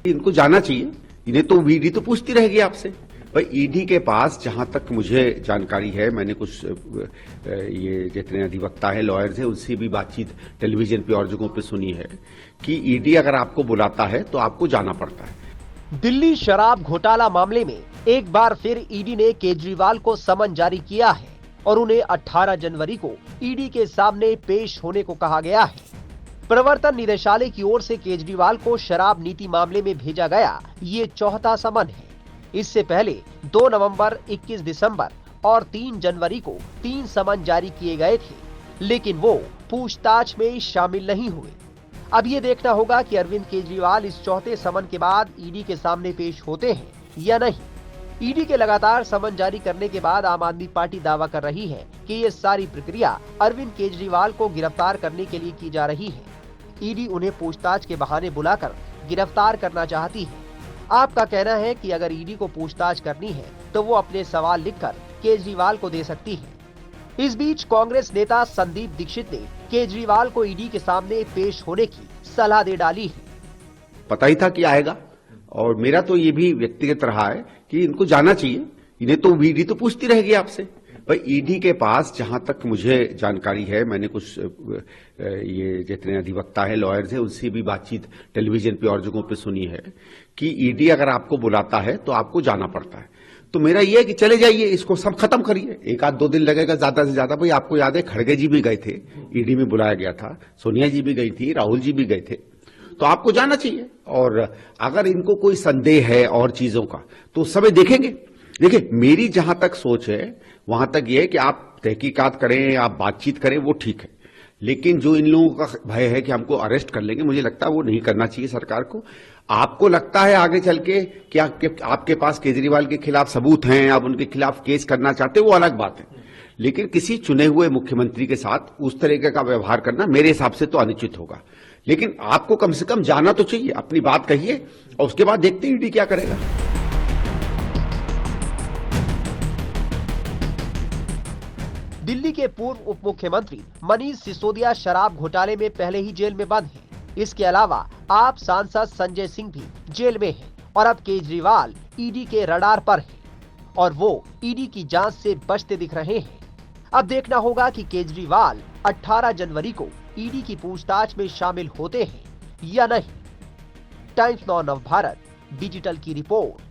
इनको जाना चाहिए, इन्हें तो ईडी तो पूछती रहेगी आपसे। भाई ईडी के पास जहां तक मुझे जानकारी है, मैंने कुछ ये जितने अधिवक्ता है, लॉयर्स हैं, उनसे भी बातचीत टेलीविजन पे और जगहों पे सुनी है कि ईडी अगर आपको बुलाता है तो आपको जाना पड़ता है। दिल्ली शराब घोटाला मामले में एक बार फिर ईडी ने केजरीवाल को समन जारी किया है और उन्हें 18 जनवरी को ईडी के सामने पेश होने को कहा गया है। प्रवर्तन निदेशालय की ओर से केजरीवाल को शराब नीति मामले में भेजा गया ये चौथा समन है। इससे पहले 2 नवंबर, 21 दिसंबर और 3 जनवरी को 3 समन जारी किए गए थे, लेकिन वो पूछताछ में शामिल नहीं हुए। अब ये देखना होगा कि अरविंद केजरीवाल इस चौथे समन के बाद ईडी के सामने पेश होते हैं या नहीं। ईडी के लगातार समन जारी करने के बाद आम आदमी पार्टी दावा कर रही है कि ये सारी प्रक्रिया अरविंद केजरीवाल को गिरफ्तार करने के लिए की जा रही है। ईडी उन्हें पूछताछ के बहाने बुलाकर गिरफ्तार करना चाहती है। आपका कहना है कि अगर ईडी को पूछताछ करनी है तो वो अपने सवाल लिखकर केजरीवाल को दे सकती है। इस बीच कांग्रेस नेता संदीप दीक्षित ने केजरीवाल को ईडी के सामने पेश होने की सलाह दे डाली है। पता ही था कि आएगा, और मेरा तो ये भी व्यक्तिगत रहा है कि इनको जाना चाहिए, इन्हें तो ईडी तो पूछती रहेगी आपसे। भाई ईडी के पास जहां तक मुझे जानकारी है, मैंने कुछ ये जितने अधिवक्ता है, लॉयर्स हैं, उनसे भी बातचीत टेलीविजन पे और जगहों पे सुनी है कि ईडी अगर आपको बुलाता है तो आपको जाना पड़ता है। तो मेरा ये है कि चले जाइए, इसको सब खत्म करिए। 1-2 दिन लगेगा ज्यादा से ज्यादा। भाई आपको याद है खड़गे जी भी गए थे, ईडी में बुलाया गया था, सोनिया जी भी गई थी, राहुल जी भी गए थे, तो आपको जाना चाहिए। और अगर इनको कोई संदेह है और चीजों का तो समय देखेंगे। देखिए, मेरी जहां तक सोच है वहां तक यह है कि आप तहकीकात करें, आप बातचीत करें, वो ठीक है, लेकिन जो इन लोगों का भय है कि हमको अरेस्ट कर लेंगे, मुझे लगता है वो नहीं करना चाहिए सरकार को। आपको लगता है आगे चल के कि आपके पास केजरीवाल के खिलाफ सबूत हैं, आप उनके खिलाफ केस करना चाहते हो, वो अलग बात है, लेकिन किसी चुने हुए मुख्यमंत्री के साथ उस तरीके का व्यवहार करना मेरे हिसाब से तो अनुचित होगा। लेकिन आपको कम से कम जाना तो चाहिए, अपनी बात कहिए और उसके बाद देखते हैं ईडी क्या करेगा। दिल्ली के पूर्व उप मुख्यमंत्री मनीष सिसोदिया शराब घोटाले में पहले ही जेल में बंद हैं। इसके अलावा आप सांसद संजय सिंह भी जेल में हैं और अब केजरीवाल ईडी के रडार पर हैं और वो ईडी की जांच से बचते दिख रहे हैं। अब देखना होगा कि केजरीवाल 18 जनवरी को ईडी की पूछताछ में शामिल होते हैं या नहीं। टाइम्स नाउ नवभारत डिजिटल की रिपोर्ट।